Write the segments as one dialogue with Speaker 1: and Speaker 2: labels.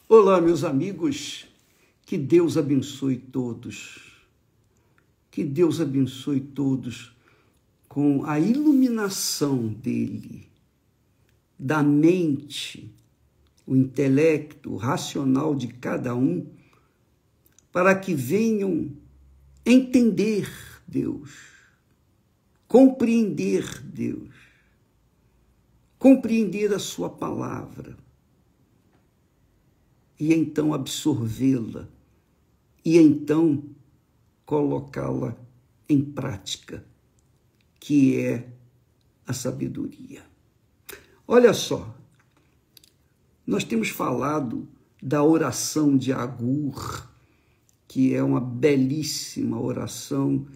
Speaker 1: Olá, meus amigos, que Deus abençoe todos, que Deus abençoe todos com a iluminação dele, da mente, o intelecto, o racional de cada um, para que venham entender Deus, compreender Deus, compreender a sua palavra, e então absorvê-la, e então colocá-la em prática, que é a sabedoria. Olha só, nós temos falado da oração de Agur, que é uma belíssima oração,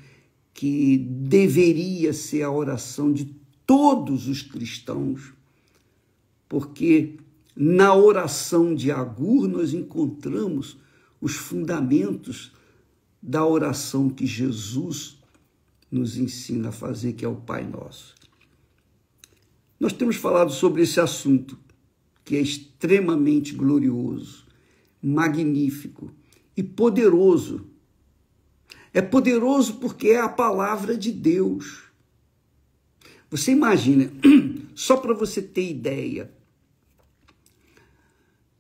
Speaker 1: que deveria ser a oração de todos os cristãos, porque na oração de Agur nós encontramos os fundamentos da oração que Jesus nos ensina a fazer, que é o Pai Nosso. Nós temos falado sobre esse assunto, que é extremamente glorioso, magnífico e poderoso. É poderoso porque é a palavra de Deus. Você imagina, só para você ter ideia,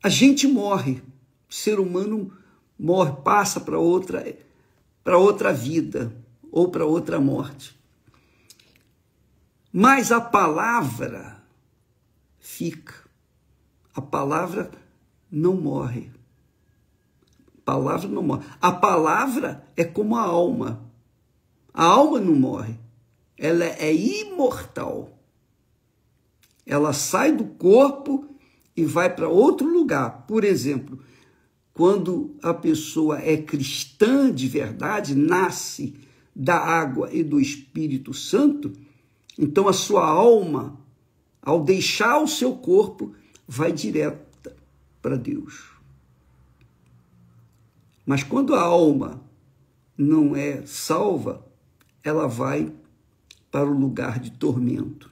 Speaker 1: a gente morre, o ser humano morre, passa para outra vida ou para outra morte. Mas a palavra fica. A palavra não morre. A palavra não morre. A palavra é como a alma. A alma não morre. Ela é imortal. Ela sai do corpo e vai para outro lugar. Por exemplo, quando a pessoa é cristã de verdade, nasce da água e do Espírito Santo, então a sua alma, ao deixar o seu corpo, vai direta para Deus. Mas quando a alma não é salva, ela vai para o lugar de tormento.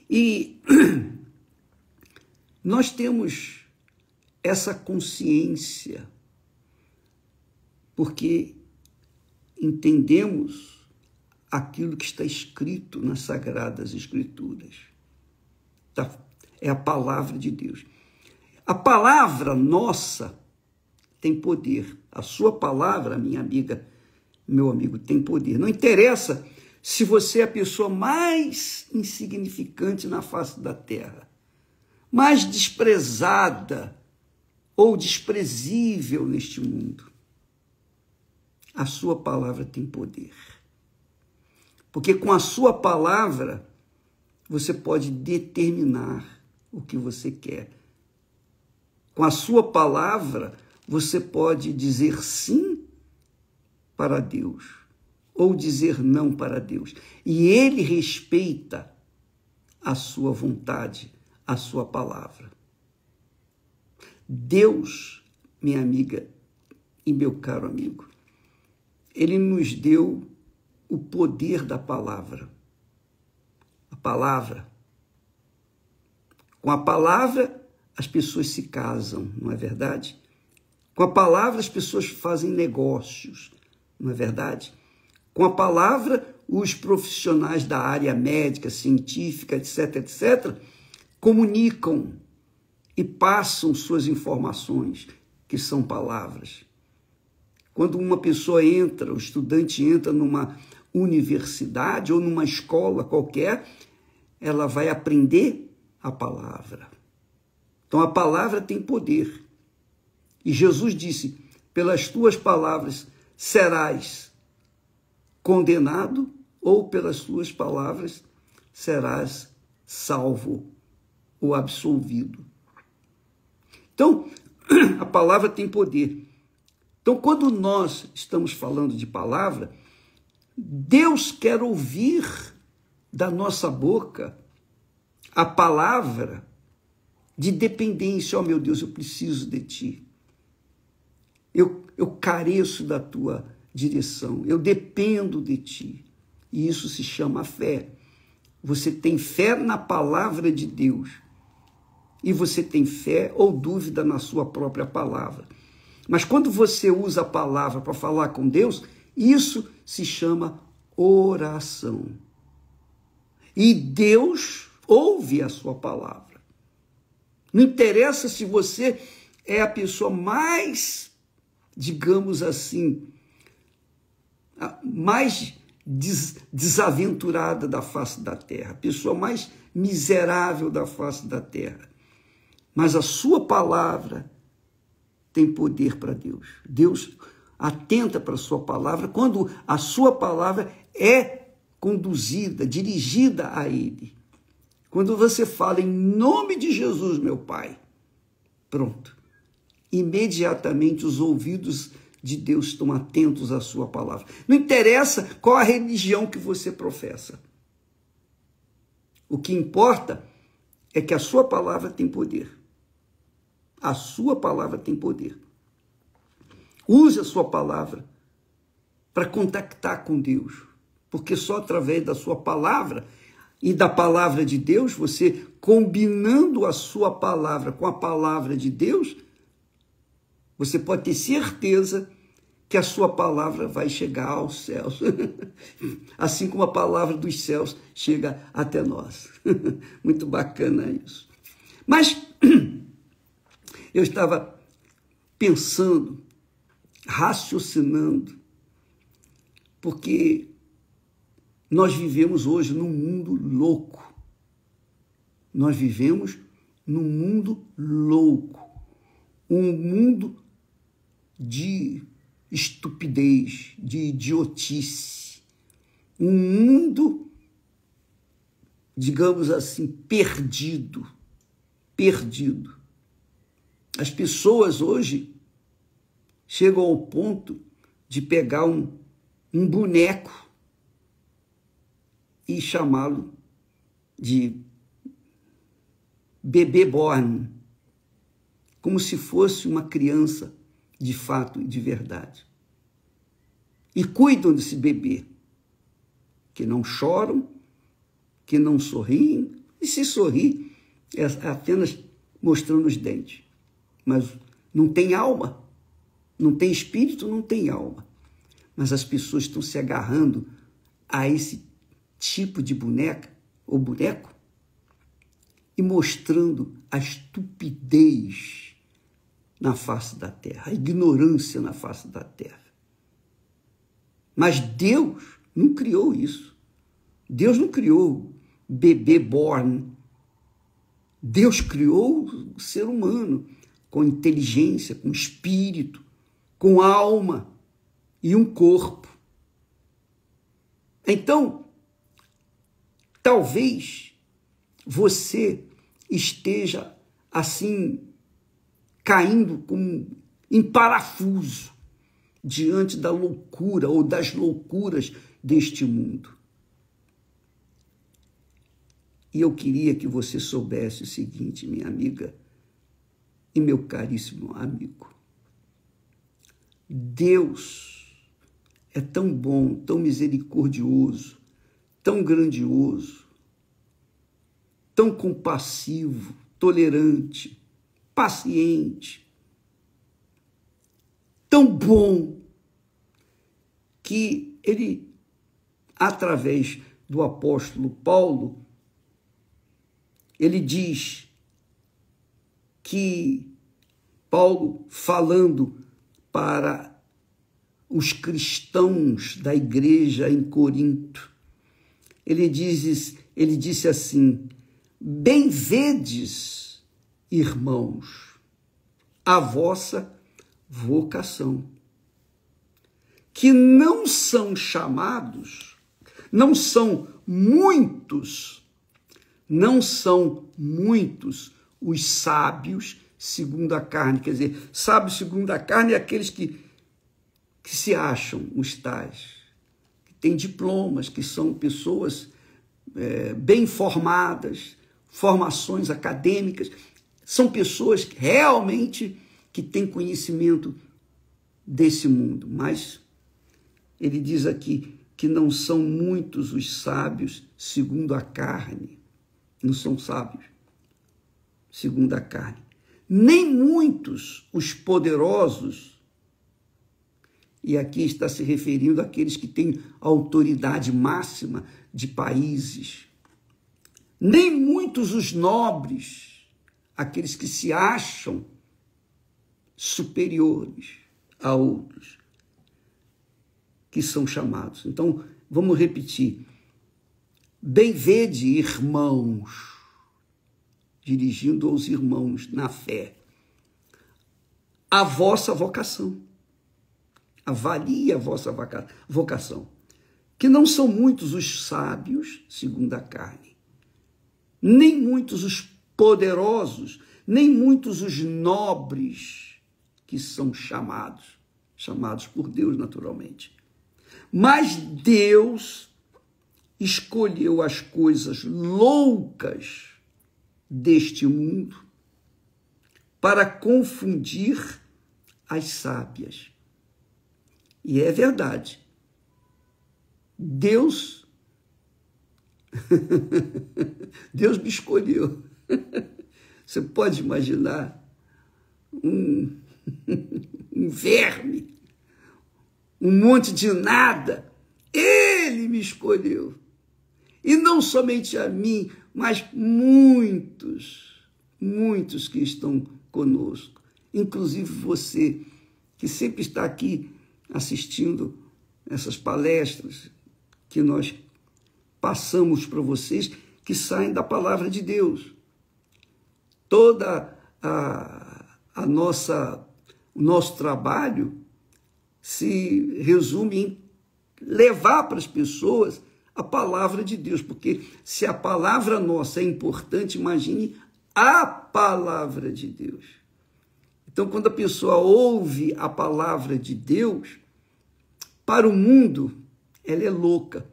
Speaker 1: E nós temos essa consciência porque entendemos aquilo que está escrito nas Sagradas Escrituras. É a palavra de Deus. A palavra nossa tem poder. A sua palavra, minha amiga, meu amigo, tem poder. Não interessa se você é a pessoa mais insignificante na face da terra, mais desprezada ou desprezível neste mundo. A sua palavra tem poder. Porque com a sua palavra, você pode determinar o que você quer. Com a sua palavra, você pode dizer sim para Deus ou dizer não para Deus. E Ele respeita a sua vontade, a sua palavra. Deus, minha amiga e meu caro amigo, Ele nos deu o poder da palavra. A palavra. Com a palavra, as pessoas se casam, não é verdade? Com a palavra, as pessoas fazem negócios, não é verdade? Com a palavra, os profissionais da área médica, científica, etc., comunicam e passam suas informações, que são palavras. Quando uma pessoa entra, o estudante entra numa universidade ou numa escola qualquer, ela vai aprender a palavra. Então, a palavra tem poder. E Jesus disse, pelas tuas palavras serás condenado ou pelas tuas palavras serás salvo ou absolvido. Então, a palavra tem poder. Então, quando nós estamos falando de palavra, Deus quer ouvir da nossa boca a palavra de dependência. Oh, meu Deus, eu preciso de ti. Eu careço da tua direção. Eu dependo de ti. E isso se chama fé. Você tem fé na palavra de Deus. e você tem fé ou dúvida na sua própria palavra. Mas quando você usa a palavra para falar com Deus, isso se chama oração. E Deus ouve a sua palavra. Não interessa se você é a pessoa mais, digamos assim, mais desaventurada da face da terra, a pessoa mais miserável da face da terra. Mas a sua palavra tem poder para Deus. Deus atenta para a sua palavra quando a sua palavra é conduzida, dirigida a Ele. Quando você fala em nome de Jesus, meu Pai, pronto. Imediatamente os ouvidos de Deus estão atentos à sua palavra. Não interessa qual a religião que você professa. O que importa é que a sua palavra tem poder. A sua palavra tem poder. Use a sua palavra para contactar com Deus, porque só através da sua palavra e da palavra de Deus, você combinando a sua palavra com a palavra de Deus, você pode ter certeza que a sua palavra vai chegar aos céus, assim como a palavra dos céus chega até nós. Muito bacana isso. Mas eu estava pensando, raciocinando, porque nós vivemos hoje num mundo louco. Nós vivemos num mundo louco, um mundo de estupidez, de idiotice, um mundo, digamos assim, perdido. As pessoas hoje chegam ao ponto de pegar um boneco e chamá-lo de bebê born, como se fosse uma criança de fato e de verdade. E cuidam desse bebê, que não choram, que não sorriem, e se sorri é apenas mostrando os dentes. Mas não tem alma, não tem espírito, não tem alma. Mas as pessoas estão se agarrando a esse tipo de boneca ou boneco e mostrando a estupidez na face da terra, a ignorância na face da terra. Mas Deus não criou isso. Deus não criou bebê born. Deus criou o ser humano com inteligência, com espírito, com alma e um corpo. Então, talvez você esteja assim, caindo em parafuso diante da loucura ou das loucuras deste mundo. E eu queria que você soubesse o seguinte, minha amiga e meu caríssimo amigo. Deus é tão bom, tão misericordioso, tão grandioso, tão compassivo, tolerante, paciente, tão bom, que ele, através do apóstolo Paulo, ele diz que Paulo, falando para os cristãos da igreja em Corinto, ele disse assim: bem vedes, irmãos, a vossa vocação, que não são chamados, não são muitos os sábios segundo a carne. Quer dizer, sábios segundo a carne é aqueles que se acham os tais, que têm diplomas, que são pessoas bem formadas, formações acadêmicas, são pessoas que realmente que têm conhecimento desse mundo. Mas ele diz aqui que não são muitos os sábios segundo a carne. Não são sábios. segundo a carne, nem muitos os poderosos, e aqui está se referindo àqueles que têm autoridade máxima de países, nem muitos os nobres, aqueles que se acham superiores a outros, que são chamados. Então, vamos repetir. Bem vede, irmãos, dirigindo aos irmãos na fé, a vossa vocação. Avalie a vossa vocação, que não são muitos os sábios, segundo a carne, nem muitos os poderosos, nem muitos os nobres que são chamados por Deus naturalmente. Mas Deus escolheu as coisas loucas deste mundo para confundir as sábias. E é verdade. Deus me escolheu. Você pode imaginar um verme, um monte de nada. Ele me escolheu. E não somente a mim, mas muitos que estão conosco. Inclusive você, que sempre está aqui assistindo essas palestras que nós passamos para vocês, que saem da palavra de Deus. Toda o nosso trabalho se resume em levar para as pessoas a palavra de Deus, porque se a palavra nossa é importante, imagine a palavra de Deus. Então, quando a pessoa ouve a palavra de Deus, para o mundo, ela é louca,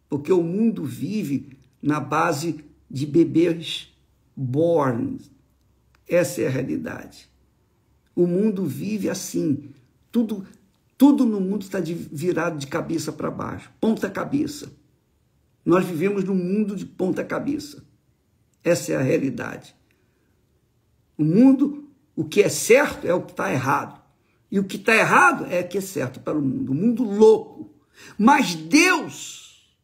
Speaker 1: porque o mundo vive na base de bebês born. Essa é a realidade. O mundo vive assim. Tudo no mundo está virado de cabeça para baixo, ponta cabeça. Nós vivemos num mundo de ponta cabeça. Essa é a realidade. O mundo, o que é certo é o que está errado. E o que está errado é o que é certo para o mundo. O mundo louco. Mas Deus,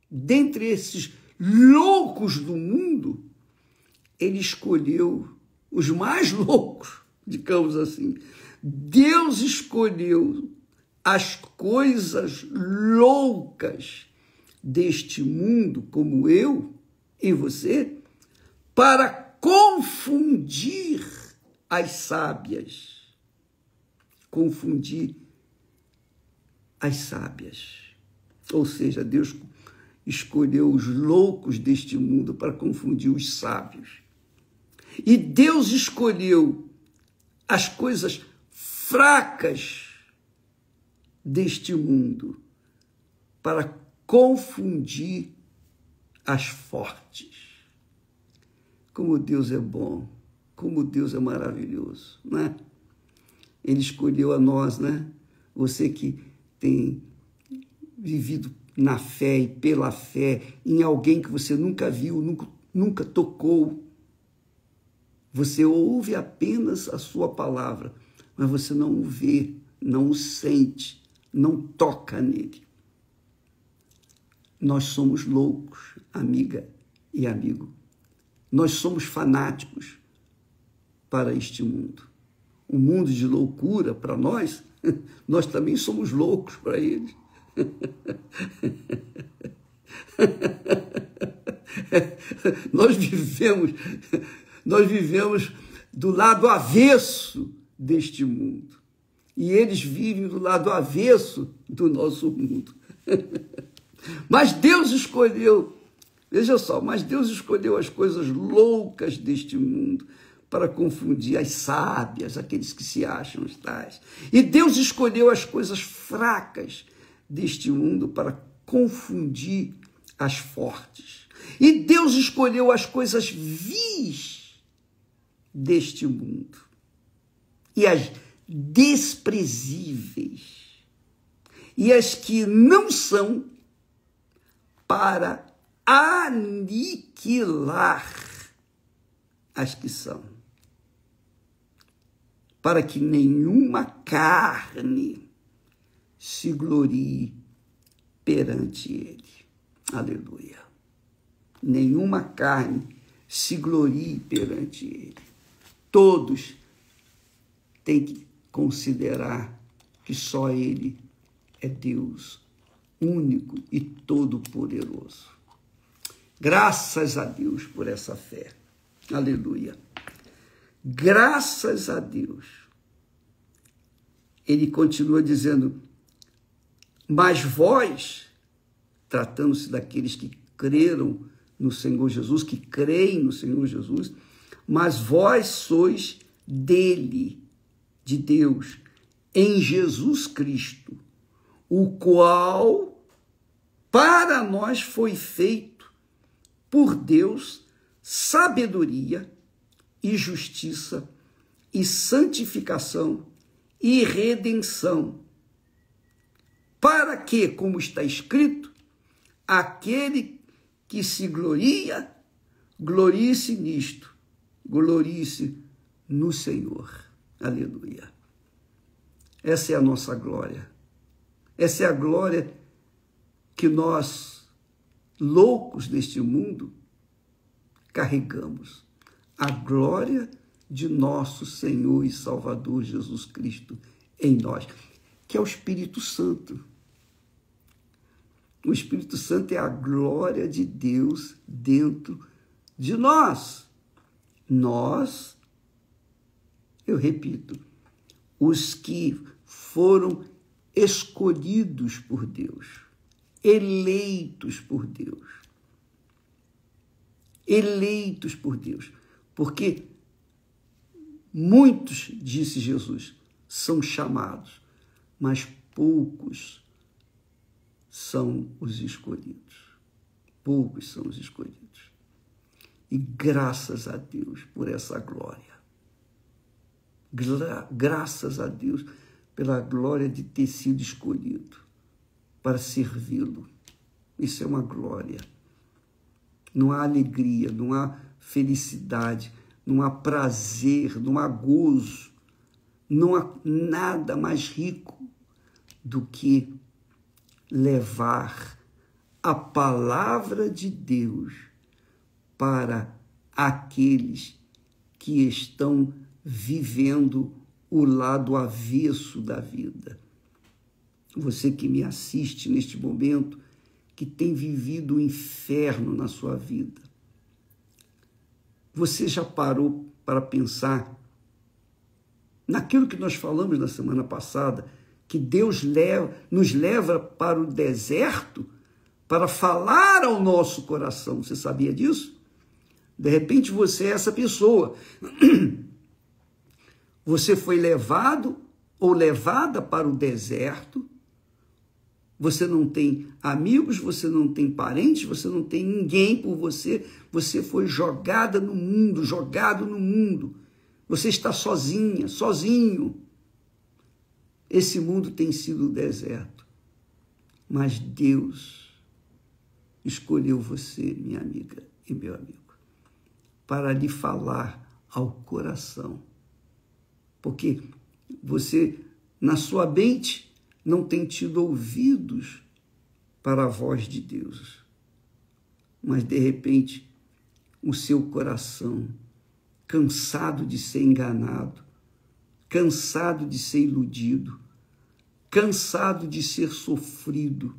Speaker 1: dentre esses loucos do mundo, ele escolheu os mais loucos, digamos assim. Deus escolheu as coisas loucas deste mundo, como eu e você, para confundir as sábias. Confundir as sábias. Ou seja, Deus escolheu os loucos deste mundo para confundir os sábios. E Deus escolheu as coisas fracas deste mundo para confundir as fortes. Como Deus é bom, como Deus é maravilhoso, né? Ele escolheu a nós, né? Você que tem vivido na fé e pela fé em alguém que você nunca viu, nunca tocou. Você ouve apenas a sua palavra, mas você não o vê, não o sente, não toca nele. Nós somos loucos, amiga e amigo. Nós somos fanáticos para este mundo. Um mundo de loucura para nós, nós também somos loucos para eles. Nós vivemos do lado avesso deste mundo. E eles vivem do lado avesso do nosso mundo. Mas Deus escolheu, veja só, mas Deus escolheu as coisas loucas deste mundo para confundir as sábias, aqueles que se acham tais. E Deus escolheu as coisas fracas deste mundo para confundir as fortes. E Deus escolheu as coisas vis deste mundo e as desprezíveis e as que não são, para aniquilar as que são, para que nenhuma carne se glorie perante ele. Aleluia. Nenhuma carne se glorie perante ele. Todos têm que considerar que só ele é Deus, único e todo-poderoso. Graças a Deus por essa fé. Aleluia. Graças a Deus. Ele continua dizendo, mas vós, tratando-se daqueles que creram no Senhor Jesus, que creem no Senhor Jesus, mas vós sois dele, de Deus, em Jesus Cristo, o qual para nós foi feito por Deus sabedoria e justiça e santificação e redenção, para que, como está escrito, aquele que se gloria, glorie-se nisto, glorie-se no Senhor. Aleluia. Essa é a nossa glória. Essa é a glória que nós, loucos deste mundo, carregamos. A glória de nosso Senhor e Salvador Jesus Cristo em nós, que é o Espírito Santo. O Espírito Santo é a glória de Deus dentro de nós. Nós, eu repito, os que foram escolhidos por Deus, eleitos por Deus. Eleitos por Deus. Porque muitos, disse Jesus, são chamados, mas poucos são os escolhidos. Poucos são os escolhidos. E graças a Deus por essa glória. Graças a Deus pela glória de ter sido escolhido para servi-lo. Isso é uma glória. Não há alegria, não há felicidade, não há prazer, não há gozo, não há nada mais rico do que levar a palavra de Deus para aqueles que estão vivendo o lado avesso da vida. Você que me assiste neste momento, que tem vivido o inferno na sua vida. Você já parou para pensar naquilo que nós falamos na semana passada, que Deus nos leva para o deserto para falar ao nosso coração? Você sabia disso? De repente você é essa pessoa. Você foi levado ou levada para o deserto. Você não tem amigos, você não tem parentes, você não tem ninguém por você. Você foi jogada no mundo, jogado no mundo. Você está sozinha, sozinho. Esse mundo tem sido deserto. Mas Deus escolheu você, minha amiga e meu amigo, para lhe falar ao coração. Porque você, na sua mente, não tem tido ouvidos para a voz de Deus. Mas, de repente, o seu coração, cansado de ser enganado, cansado de ser iludido, cansado de ser sofrido,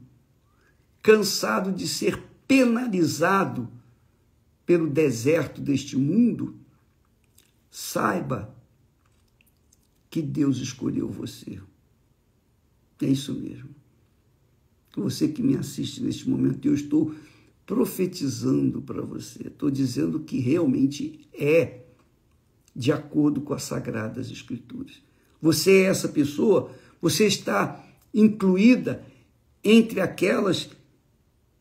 Speaker 1: cansado de ser penalizado pelo deserto deste mundo, saiba que Deus escolheu você. É isso mesmo. Você que me assiste neste momento, eu estou profetizando para você. Estou dizendo que realmente é de acordo com as Sagradas Escrituras. Você é essa pessoa, você está incluída entre aquelas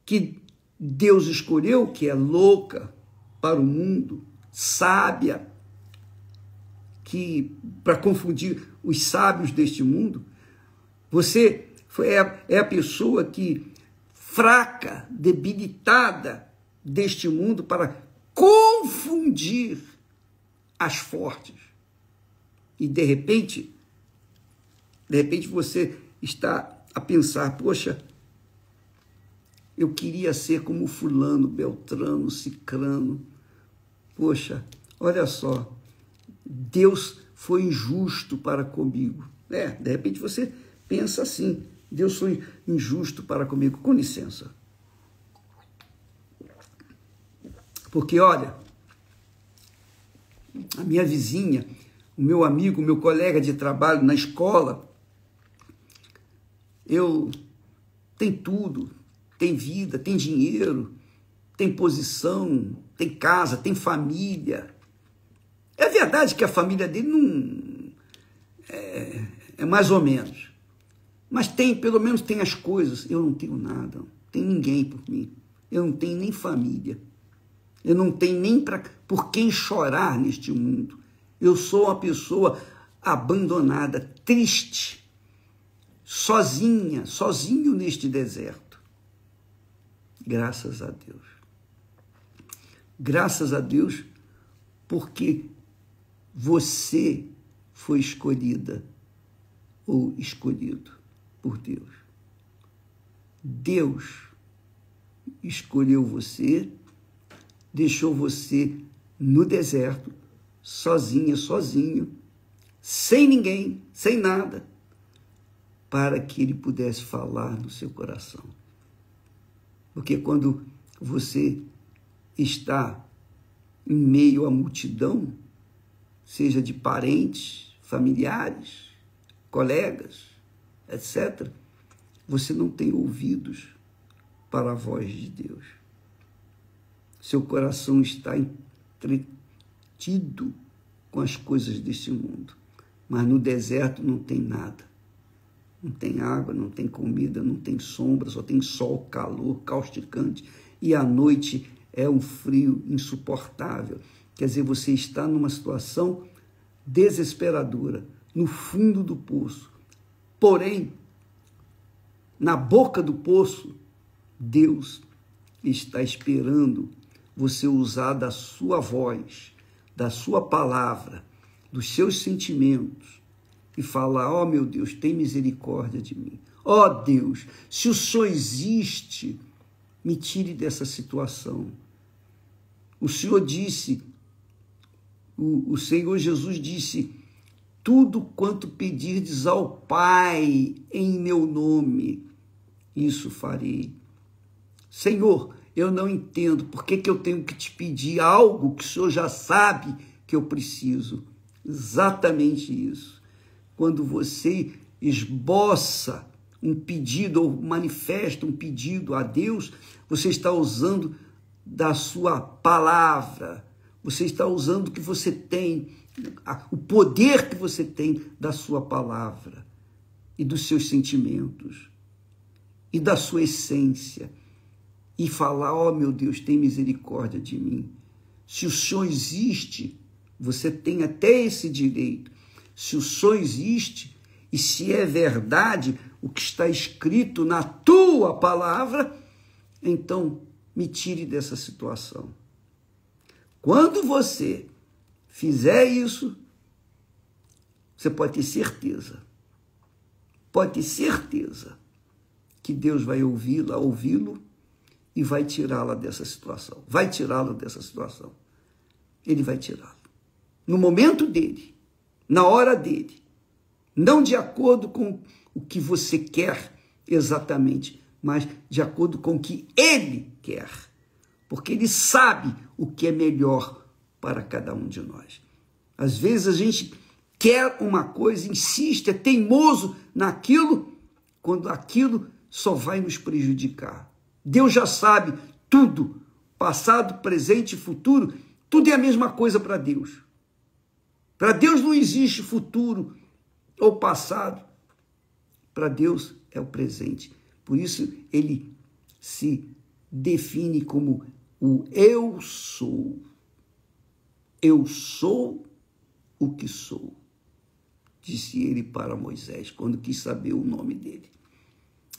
Speaker 1: que Deus escolheu, que é louca para o mundo, sábia, que para confundir os sábios deste mundo. Você é a pessoa que, fraca, debilitada deste mundo, para confundir as fortes. E de repente você está a pensar, poxa, eu queria ser como fulano, beltrano, cicrano. Poxa, olha só, Deus foi injusto para comigo. De repente você pensa assim, Deus foi injusto para comigo. Com licença. Porque, olha, a minha vizinha, o meu amigo, o meu colega de trabalho na escola, tem tudo, tem vida, tem dinheiro, tem posição, tem casa, tem família. É verdade que a família dele não é mais ou menos, mas pelo menos tem as coisas. Eu não tenho nada, não tem ninguém por mim, eu não tenho nem família, eu não tenho nem por quem chorar neste mundo. Eu sou uma pessoa abandonada, triste, sozinho neste deserto. Graças a Deus. Graças a Deus, porque você foi escolhida ou escolhido por Deus. Deus escolheu você, deixou você no deserto, sozinho, sem ninguém, sem nada, para que Ele pudesse falar no seu coração. Porque quando você está em meio à multidão, seja de parentes, familiares, colegas, etc., você não tem ouvidos para a voz de Deus. Seu coração está entretido com as coisas deste mundo, mas no deserto não tem nada. Não tem água, não tem comida, não tem sombra, só tem sol, calor, causticante, e à noite é um frio insuportável. Quer dizer, você está numa situação desesperadora, no fundo do poço. Porém, na boca do poço, Deus está esperando você usar da sua voz, da sua palavra, dos seus sentimentos, e falar, ó meu Deus, tem misericórdia de mim. Ó Deus, se o Senhor existe, me tire dessa situação. O Senhor disse, o Senhor Jesus disse, tudo quanto pedirdes ao Pai em meu nome, isso farei. Senhor, eu não entendo por que eu tenho que te pedir algo que o Senhor já sabe que eu preciso. Exatamente isso. Quando você esboça um pedido ou manifesta um pedido a Deus, você está usando da sua palavra, você está usando o que você tem, o poder que você tem da sua palavra e dos seus sentimentos e da sua essência, e falar, ó meu Deus, tem misericórdia de mim. Se o Senhor existe, você tem até esse direito. Se o Senhor existe, e se é verdade o que está escrito na tua palavra, então me tire dessa situação. Quando você fizer isso, você pode ter certeza que Deus vai ouvi-lo e vai tirá-la dessa situação. Vai tirá-lo dessa situação. Ele vai tirá-lo. No momento dele, na hora dele, não de acordo com o que você quer exatamente, mas de acordo com o que ele quer, porque ele sabe o que é melhor para cada um de nós. Às vezes a gente quer uma coisa, insiste, é teimoso naquilo, quando aquilo só vai nos prejudicar. Deus já sabe tudo, passado, presente e futuro, tudo é a mesma coisa para Deus. Para Deus não existe futuro ou passado. Para Deus é o presente. Por isso ele se define como o eu sou. Eu sou o que sou, disse ele para Moisés, quando quis saber o nome dele.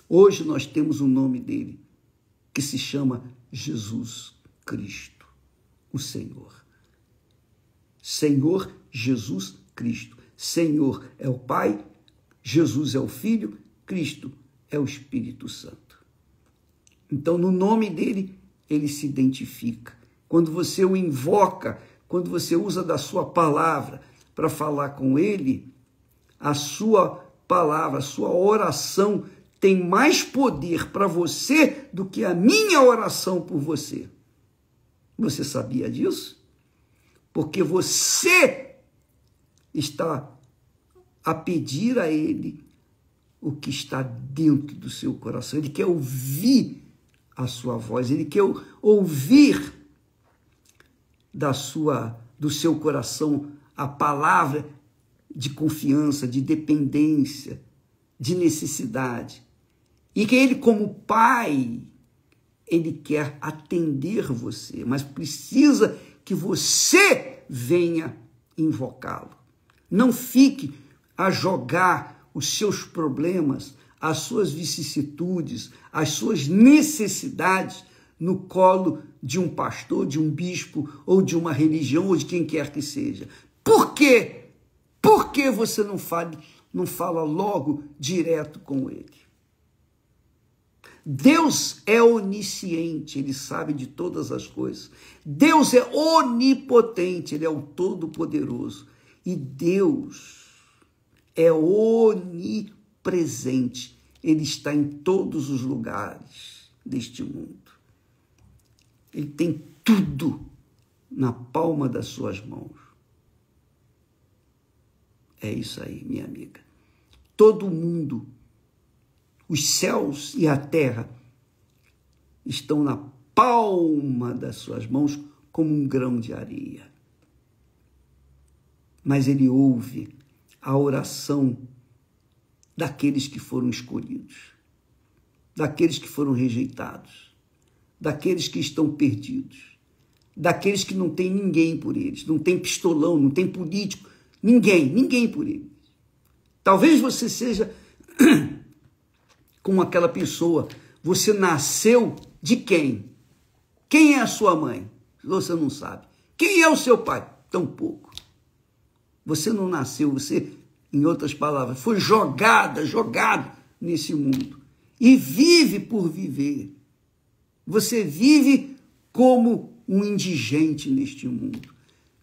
Speaker 1: Hoje nós temos o nome dele, que se chama Jesus Cristo, o Senhor. Senhor Jesus Cristo. Senhor é o Pai, Jesus é o Filho, Cristo é o Espírito Santo. Então, no nome dele, ele se identifica. Quando você o invoca, quando você usa da sua palavra para falar com ele, a sua palavra, a sua oração tem mais poder para você do que a minha oração por você. Você sabia disso? Porque você está a pedir a ele o que está dentro do seu coração. Ele quer ouvir a sua voz, ele quer ouvir do seu coração a palavra de confiança, de dependência, de necessidade. E que ele, como pai, ele quer atender você, mas precisa que você venha invocá-lo. Não fique a jogar os seus problemas, as suas vicissitudes, as suas necessidades no colo de um pastor, de um bispo, ou de uma religião, ou de quem quer que seja. Por quê? Por que você não fala logo direto com ele? Deus é onisciente, ele sabe de todas as coisas. Deus é onipotente, ele é o Todo-Poderoso. E Deus é onipresente, ele está em todos os lugares deste mundo. Ele tem tudo na palma das suas mãos. É isso aí, minha amiga. Todo mundo, os céus e a terra, estão na palma das suas mãos como um grão de areia. Mas ele ouve a oração daqueles que foram escolhidos, daqueles que foram rejeitados, daqueles que estão perdidos, daqueles que não tem ninguém por eles, não tem pistolão, não tem político, ninguém por eles. Talvez você seja como aquela pessoa, você nasceu de quem? Quem é a sua mãe? Você não sabe. Quem é o seu pai? Tampouco. Você não nasceu, você, em outras palavras, foi jogado nesse mundo e vive por viver. Você vive como um indigente neste mundo.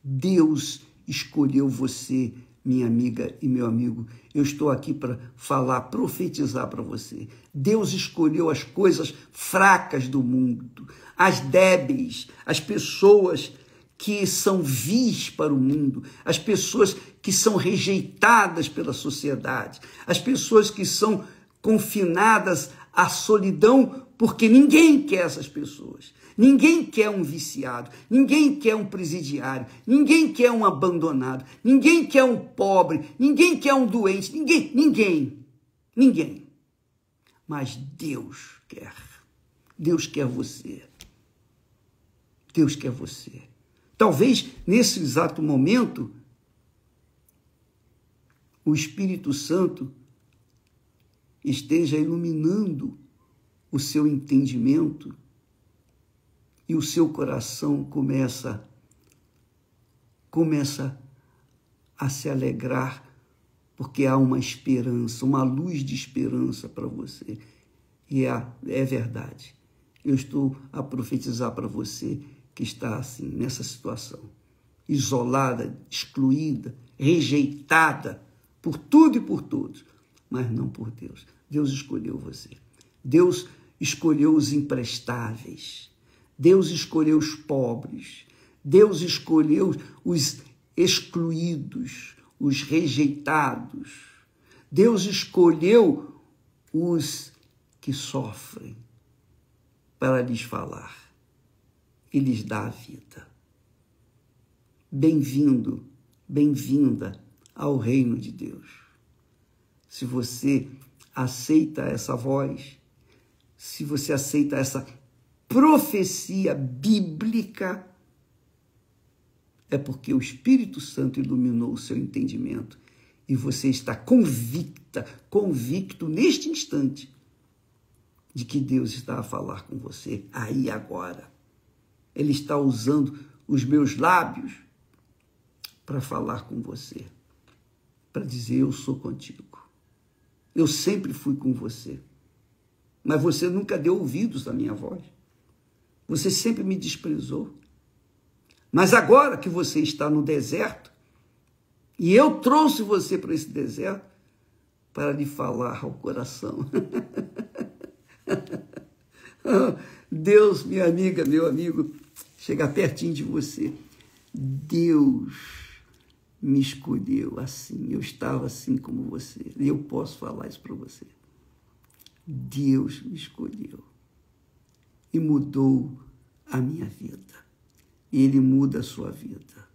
Speaker 1: Deus escolheu você, minha amiga e meu amigo. Eu estou aqui para falar, profetizar para você. Deus escolheu as coisas fracas do mundo, as débeis, as pessoas que são vis para o mundo, as pessoas que são rejeitadas pela sociedade, as pessoas que são confinadas à solidão, porque ninguém quer essas pessoas. Ninguém quer um viciado, ninguém quer um presidiário, ninguém quer um abandonado, ninguém quer um pobre, ninguém quer um doente, ninguém. Mas Deus quer. Deus quer você. Deus quer você. Talvez nesse exato momento, o Espírito Santo esteja iluminando o seu entendimento e o seu coração começa a se alegrar, porque há uma esperança, uma luz de esperança para você. E é verdade. Eu estou a profetizar para você que está assim, nessa situação, isolada, excluída, rejeitada por tudo e por todos, mas não por Deus. Deus escolheu você. Deus escolheu os imprestáveis. Deus escolheu os pobres. Deus escolheu os excluídos, os rejeitados. Deus escolheu os que sofrem para lhes falar e lhes dar a vida. Bem-vindo, bem-vinda ao reino de Deus. Se você aceita essa voz, se você aceita essa profecia bíblica, é porque o Espírito Santo iluminou o seu entendimento e você está convicto neste instante de que Deus está a falar com você aí agora. Ele está usando os meus lábios para falar com você, para dizer: eu sou contigo. Eu sempre fui com você, mas você nunca deu ouvidos à minha voz. Você sempre me desprezou. Mas agora que você está no deserto, e eu trouxe você para esse deserto, para lhe falar ao coração. Deus, minha amiga, meu amigo, chega pertinho de você. Deus me escolheu assim, eu estava assim como você. E eu posso falar isso para você. Deus me escolheu e mudou a minha vida. E Ele muda a sua vida.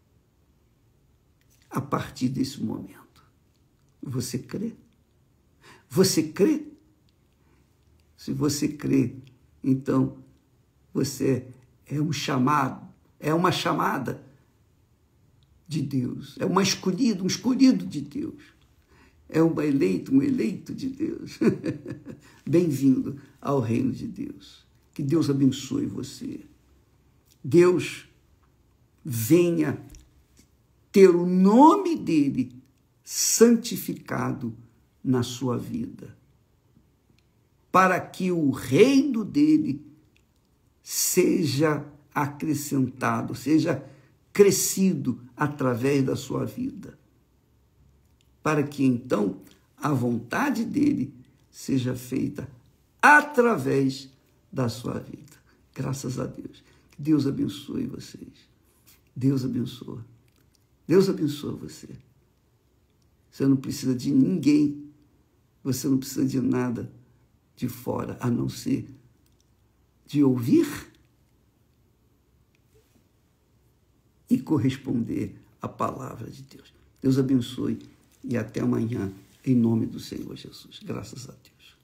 Speaker 1: A partir desse momento. Você crê? Você crê? Se você crê, então você é um chamado, é uma chamada de Deus, é um escolhido de Deus, é um eleito de Deus. Bem-vindo ao reino de Deus. Que Deus abençoe você. Deus venha ter o nome dele santificado na sua vida, para que o reino dele seja acrescentado, seja crescido através da sua vida, para que então a vontade dele seja feita através da sua vida. Graças a Deus. Que Deus abençoe vocês. Deus abençoa. Deus abençoa você. Você não precisa de ninguém. Você não precisa de nada de fora, a não ser de ouvir e corresponder à palavra de Deus. Deus abençoe e até amanhã, em nome do Senhor Jesus. Graças a Deus.